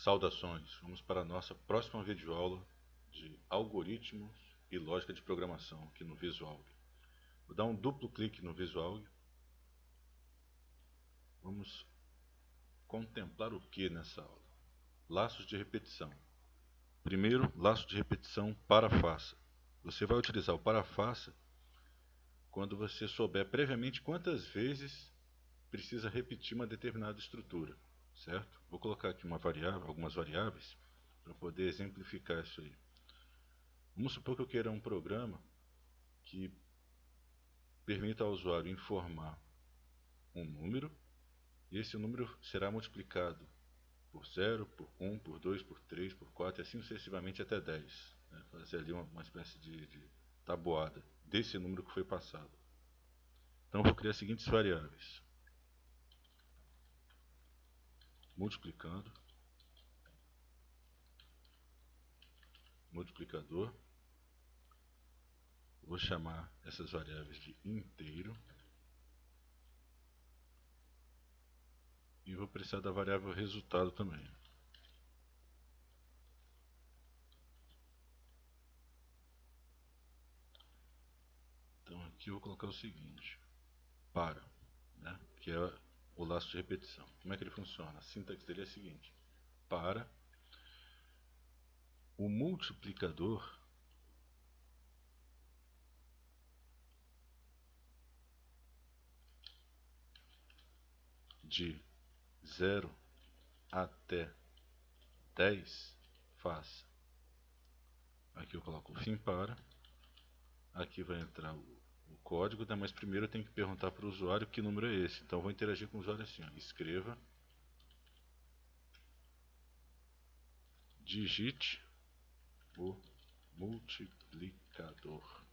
Saudações! Vamos para a nossa próxima videoaula de algoritmos e lógica de programação aqui no Visualg. Vou dar um duplo clique no Visualg. Vamos contemplar o que nessa aula? Laços de repetição. Primeiro, laço de repetição para-faça. Você vai utilizar o para-faça quando você souber previamente quantas vezes precisa repetir uma determinada estrutura, certo? Vou colocar aqui algumas variáveis para poder exemplificar isso aí. Vamos supor que eu queira um programa que permita ao usuário informar um número, e esse número será multiplicado por 0, por 1, por 2, por 3, por 4 e assim sucessivamente até 10. Né? Fazer ali uma espécie de tabuada desse número que foi passado. Então eu vou criar as seguintes variáveis. Multiplicando, multiplicador. Vou chamar essas variáveis de inteiro. E vou precisar da variável resultado também. Então aqui eu vou colocar o seguinte. Para, né, que é o laço de repetição. Como é que ele funciona? A sintaxe dele é a seguinte. Para o multiplicador de 0 até 10, faça. Aqui eu coloco o fim para. Aqui vai entrar o código, mas primeiro eu tenho que perguntar para o usuário que número é esse. Então eu vou interagir com o usuário assim, ó. Escreva, digite o multiplicador.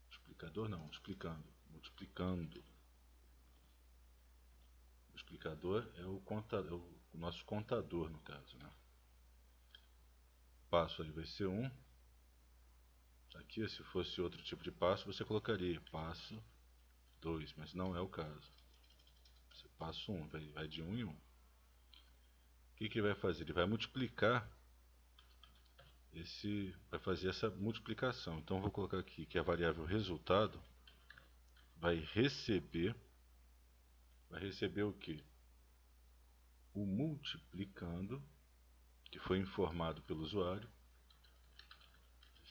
Multiplicador não, multiplicando. Multiplicando. O multiplicador é o nosso contador, no caso, né? Passo ali vai ser 1. Aqui, se fosse outro tipo de passo, você colocaria passo 2, mas não é o caso. Você passo 1, vai de 1 em 1. O que ele vai fazer? Ele vai multiplicar vai fazer essa multiplicação. Então eu vou colocar aqui que a variável resultado vai receber o que? O multiplicando, que foi informado pelo usuário,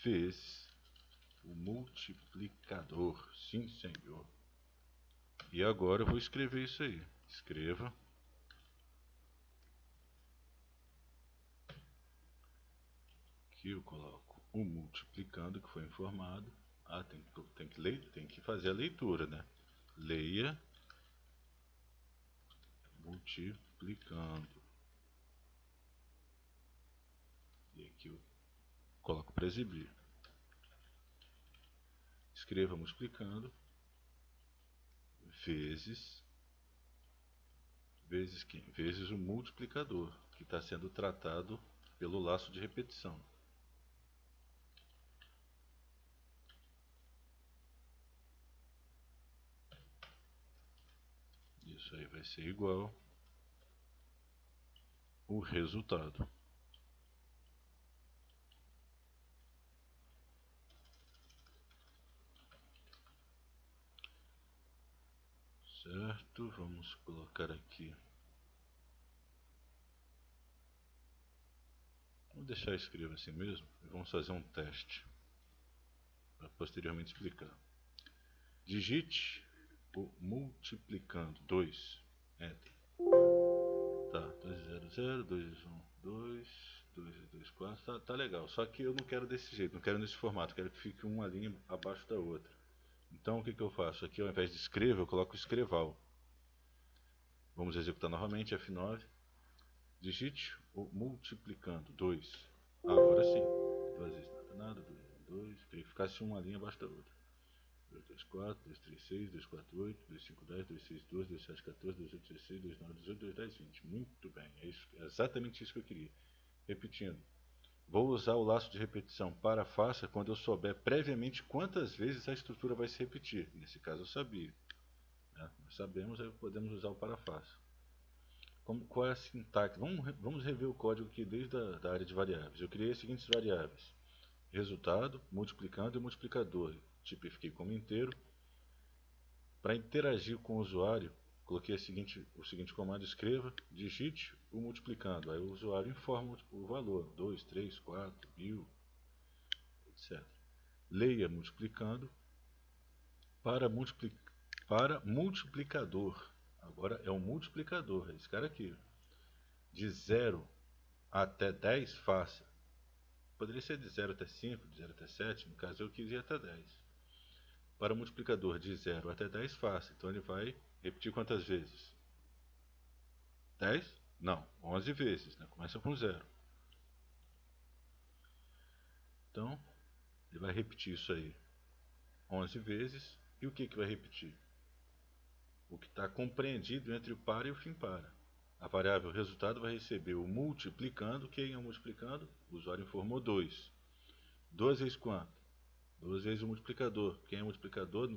vezes o multiplicador. Sim, senhor. E agora eu vou escrever isso aí. Escreva. Aqui eu coloco o multiplicando, que foi informado. Ah, tem que fazer a leitura, né? Leia multiplicando. E aqui eu coloco para exibir. Escreva multiplicando vezes quem? Vezes o multiplicador, que está sendo tratado pelo laço de repetição. Isso aí vai ser igual o resultado. Certo, vamos colocar aqui. Vou deixar escrito assim mesmo e vamos fazer um teste para posteriormente explicar. Digite o multiplicando 2. Enter. Tá, 200, 212, 224, tá legal. Só que eu não quero desse jeito, não quero nesse formato, quero que fique uma linha abaixo da outra. Então o que eu faço? Aqui ao invés de escreva, eu coloco escreval. Vamos executar novamente, F9. Digite o multiplicando 2. Agora sim. 2 vezes nada, 2, queria que ficasse uma linha abaixo da outra. 2, 2, 4, 2, 3, 6, 2, 4, 8, 2, 5, 10, 2, 6, 12, 2, 7, 14, 2, 8, 16, 2, 9, 18, 2, 10, 20. Muito bem, é exatamente isso que eu queria. Repetindo. Vou usar o laço de repetição para faça quando eu souber previamente quantas vezes a estrutura vai se repetir. Nesse caso eu sabia. Né? Nós sabemos, aí podemos usar o para faça. qual é a sintaxe. Vamos rever o código aqui desde da área de variáveis. Eu criei as seguintes variáveis: resultado, multiplicando e multiplicador. Tipifiquei como inteiro. Para interagir com o usuário, coloquei o seguinte comando: escreva, digite o multiplicando. Aí o usuário informa o valor: 2, 3, 4, 1000, etc. Leia multiplicando para, para multiplicador. Agora é um multiplicador, é esse cara aqui. De 0 até 10, faça. Poderia ser de 0 até 5, de 0 até 7, no caso eu quis ir até 10. Para multiplicador de 0 até 10, faça. Então ele vai repetir quantas vezes? 10? Não, 11 vezes, né? Começa com 0. Então, ele vai repetir isso aí 11 vezes. E o que vai repetir? O que está compreendido entre o para e o fim para. A variável resultado vai receber o multiplicando. Quem é o multiplicando? O usuário informou 2. 2 vezes quanto? 2 vezes o multiplicador. Quem é o multiplicador?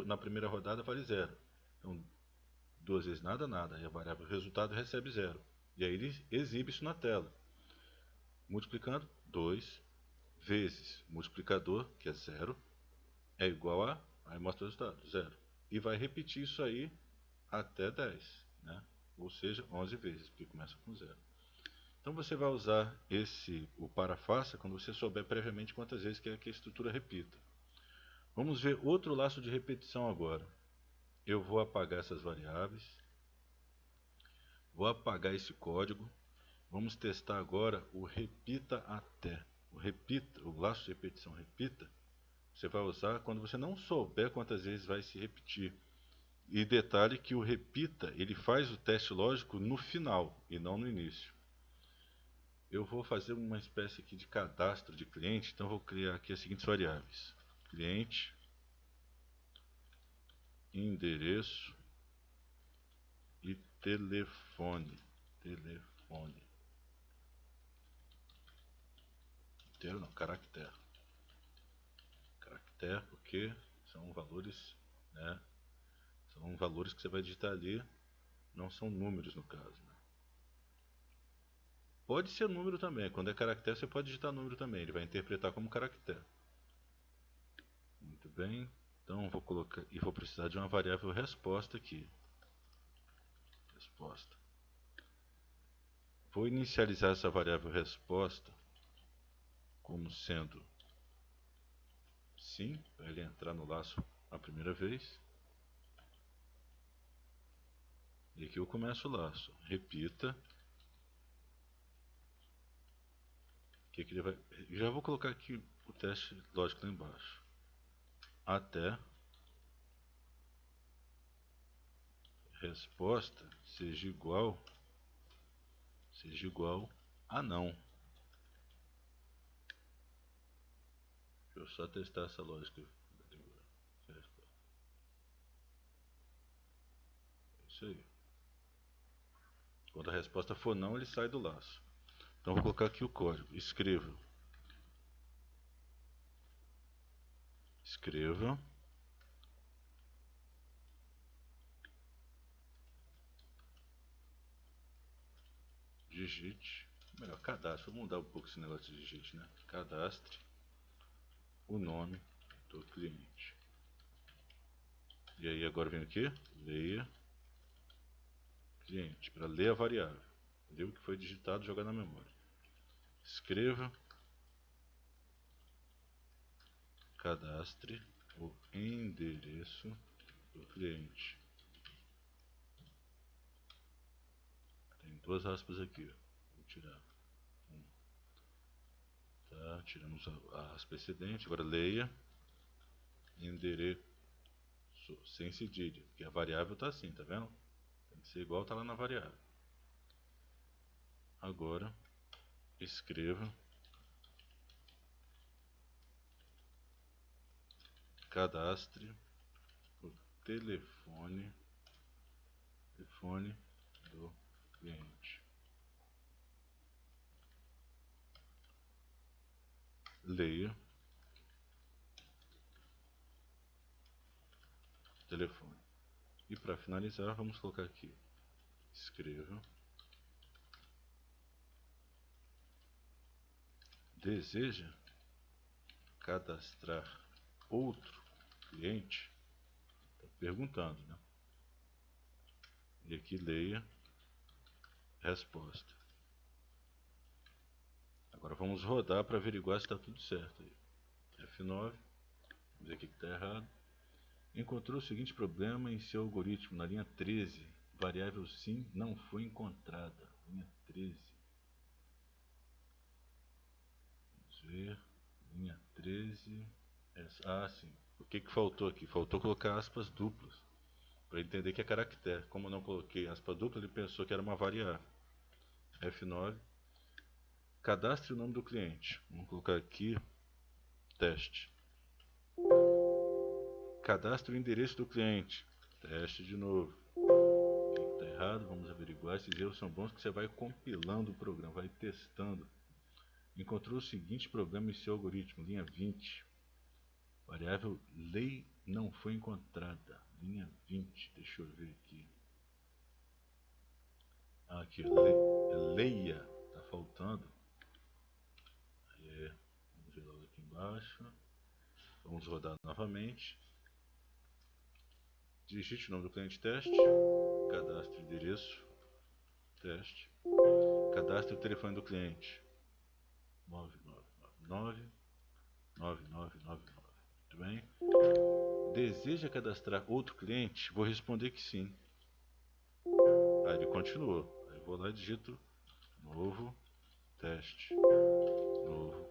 Na primeira rodada vale 0. Então, 2 vezes nada, nada. E a variável resultado recebe 0. E aí ele exibe isso na tela. Multiplicando, 2 vezes multiplicador, que é 0, é igual a... Aí mostra o resultado, 0. E vai repetir isso aí até 10, né? Ou seja, 11 vezes, porque começa com 0. Então você vai usar o para faça quando você souber previamente quantas vezes quer que a estrutura repita. Vamos ver outro laço de repetição agora. Eu vou apagar essas variáveis. Vou apagar esse código. Vamos testar agora o repita até. O laço de repetição repita, você vai usar quando você não souber quantas vezes vai se repetir. E detalhe que o repita, ele faz o teste lógico no final e não no início. Eu vou fazer uma espécie aqui de cadastro de cliente, então vou criar aqui as seguintes variáveis: cliente, endereço e telefone. Inteiro não, caractere. Caractere porque são valores, né? São valores que você vai digitar ali, não são números no caso, né? Pode ser número também, quando é caractere você pode digitar número também, ele vai interpretar como caractere. Muito bem, então vou colocar, e vou precisar de uma variável resposta aqui. Resposta. Vou inicializar essa variável resposta como sendo sim, para ele entrar no laço a primeira vez. E aqui eu começo o laço. Repita. Que ele vai... Já vou colocar aqui o teste lógico lá embaixo. Até resposta seja igual a não. Deixa eu só testar essa lógica. Isso aí. Quando a resposta for não, ele sai do laço. Então vou colocar aqui o código. Escreva. Digite. Melhor, cadastre. Vou mudar um pouco esse negócio de digite, né? Cadastre o nome do cliente. E aí agora vem o que? Leia cliente, para ler a variável. Entendeu? O que foi digitado, jogar na memória. Escreva. Cadastre o endereço do cliente. Tem duas aspas aqui. Vou tirar. Tá, tiramos a aspa excedente. Agora leia endereço sem cedilha, porque a variável está assim, tá vendo? Tem que ser igual tá lá na variável. Agora escreva cadastre o telefone do cliente. Leia telefone. E para finalizar, vamos colocar aqui escreva, deseja cadastrar outro cliente, tá perguntando, né? E aqui leia resposta. Agora vamos rodar para averiguar se está tudo certo. F9, vamos ver o que está errado. Encontrou o seguinte problema em seu algoritmo, na linha 13. Variável sim não foi encontrada. Linha 13. Vamos ver. Linha 13. Ah, sim. O que faltou aqui? Faltou colocar aspas duplas. Para entender que é caractere. Como eu não coloquei aspa dupla, ele pensou que era uma variável. F9. Cadastre o nome do cliente. Vamos colocar aqui teste. Cadastre o endereço do cliente. Teste de novo. O que está errado? Vamos averiguar. Esses erros são bons que você vai compilando o programa, vai testando. Encontrou o seguinte problema em seu algoritmo. Linha 20. Variável lei não foi encontrada. Linha 20. Deixa eu ver aqui. Aqui, leia. Está faltando. Vamos ver logo aqui embaixo. Vamos rodar novamente. Digite o nome do cliente teste. Cadastre o endereço. Teste. Cadastre o telefone do cliente. 9999 9999. Muito bem. Deseja cadastrar outro cliente? Vou responder que sim. Aí ele continuou. Aí eu vou lá e digito novo teste. Novo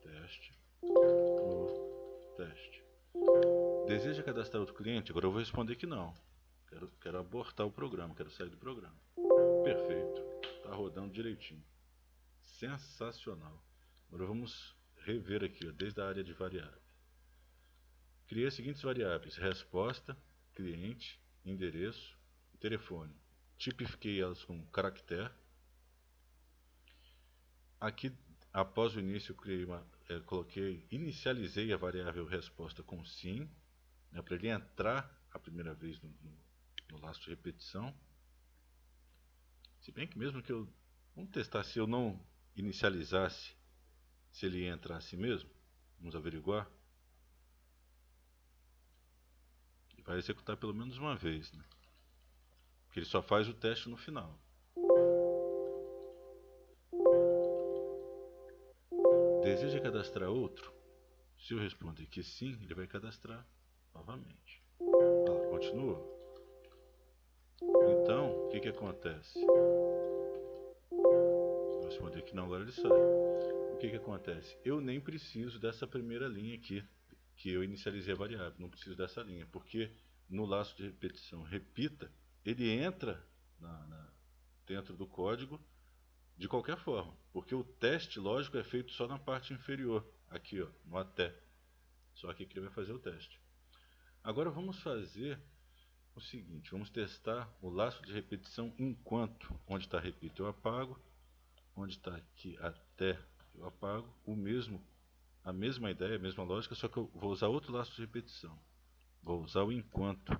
teste. Novo teste. Deseja cadastrar outro cliente? Agora eu vou responder que não. Quero abortar o programa, quero sair do programa. Perfeito. Está rodando direitinho. Sensacional. Agora vamos rever aqui, ó, desde a área de variáveis. Criei as seguintes variáveis: resposta, cliente, endereço e telefone. Tipifiquei elas com caractere. Aqui, após o início, inicializei a variável resposta com sim, né, para ele entrar a primeira vez no laço de repetição. Se bem que mesmo que eu... Vamos testar se eu não inicializasse, se ele ia entrar assim mesmo. Vamos averiguar. E vai executar pelo menos uma vez, né? Porque ele só faz o teste no final. Deseja cadastrar outro? Se eu responder que sim, ele vai cadastrar novamente. Ah, continua. Então, o que acontece? Se eu responder que não, agora ele sai. O que acontece? Eu nem preciso dessa primeira linha aqui, que eu inicializei a variável. Não preciso dessa linha, porque no laço de repetição repita, ele entra dentro do código de qualquer forma, porque o teste lógico é feito só na parte inferior, aqui ó, no até. Só aqui que ele vai fazer o teste. Agora vamos fazer o seguinte, vamos testar o laço de repetição enquanto. Onde está repito eu apago, onde está aqui até eu apago, a mesma ideia, a mesma lógica, só que eu vou usar outro laço de repetição. Vou usar o enquanto.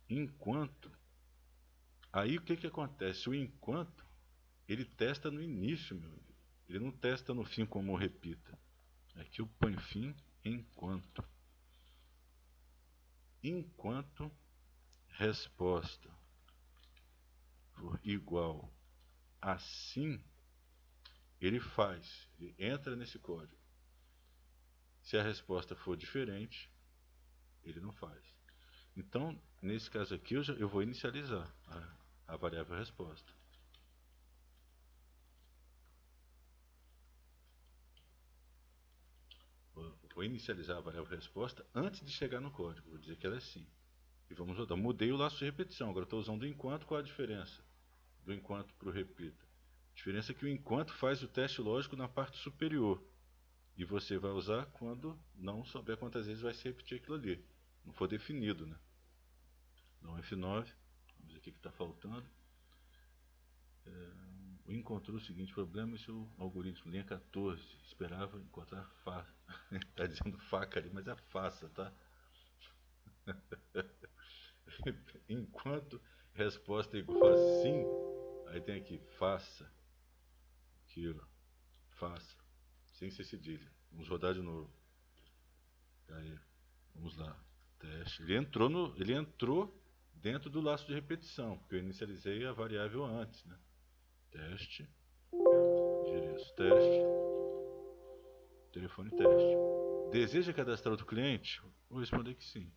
Enquanto, aí o que acontece? O enquanto, ele testa no início, meu amigo. Ele não testa no fim como repita. Aqui eu ponho fim enquanto. Enquanto resposta for igual a sim, ele faz, ele entra nesse código. Se a resposta for diferente, ele não faz. Então, nesse caso aqui, eu vou inicializar a variável resposta. Vou inicializar a variável resposta antes de chegar no código. Vou dizer que ela é sim. E vamos rodar. Mudei o laço de repetição. Agora estou usando o enquanto. Qual a diferença do enquanto para o repita? A diferença é que o enquanto faz o teste lógico na parte superior. E você vai usar quando não souber quantas vezes vai se repetir aquilo ali. Não for definido, né? Então F9. Vamos ver o que está faltando. Encontrou o seguinte problema em seu algoritmo, linha 14. Esperava encontrar faca. Está dizendo faca ali, mas é faça, tá? resposta igual a sim, aí tem aqui, faça, aqui, ó, faça, sem ser cedilha. Vamos rodar de novo. Aí, vamos lá, teste. Ele entrou dentro do laço de repetição, porque eu inicializei a variável antes, né? Teste, endereço, teste, telefone, teste. Deseja cadastrar outro cliente? Vou responder que sim.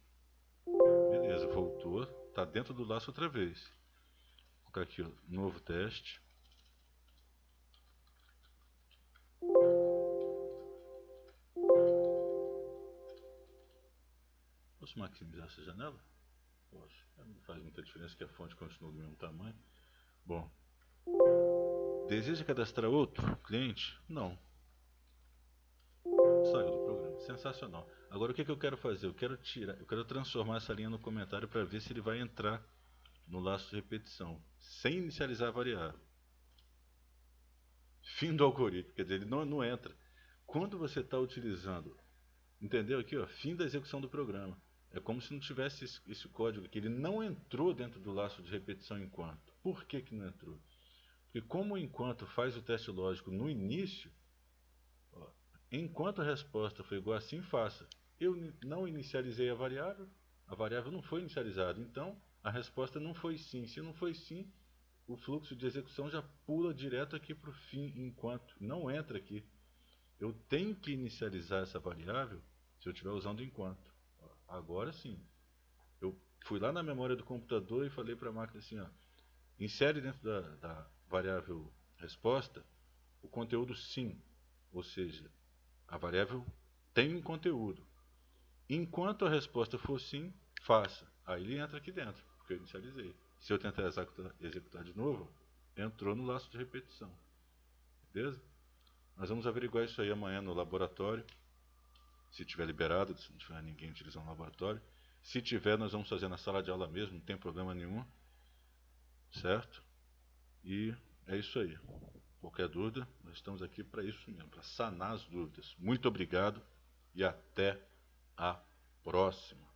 Beleza, voltou, está dentro do laço outra vez. Vou colocar aqui, ó, novo teste. Posso maximizar essa janela? Posso. Não faz muita diferença que a fonte continua do mesmo tamanho. Bom, deseja cadastrar outro cliente? Não. Saiu do programa. Sensacional. Agora o que eu quero fazer? Eu quero transformar essa linha no comentário para ver se ele vai entrar no laço de repetição, sem inicializar a variável. Fim do algoritmo, quer dizer, ele não entra. Quando você está utilizando, entendeu aqui, ó, fim da execução do programa. É como se não tivesse esse código aqui, ele não entrou dentro do laço de repetição enquanto. Por que não entrou? Porque como o enquanto faz o teste lógico no início, ó, enquanto a resposta foi igual assim, faça. Eu não inicializei a variável não foi inicializada, então a resposta não foi sim. Se não foi sim, o fluxo de execução já pula direto aqui para o fim enquanto, não entra aqui. Eu tenho que inicializar essa variável se eu estiver usando enquanto. Agora sim, eu fui lá na memória do computador e falei para a máquina assim, ó, insere dentro da variável resposta o conteúdo sim, ou seja, a variável tem um conteúdo. Enquanto a resposta for sim, faça. Aí ele entra aqui dentro, porque eu inicializei. Se eu tentar executar de novo, entrou no laço de repetição. Beleza? Nós vamos averiguar isso aí amanhã no laboratório. Se tiver liberado, se não tiver ninguém utilizando o laboratório. Se tiver, nós vamos fazer na sala de aula mesmo, não tem problema nenhum. Certo? E é isso aí. Qualquer dúvida, nós estamos aqui para isso mesmo, para sanar as dúvidas. Muito obrigado e até a próxima.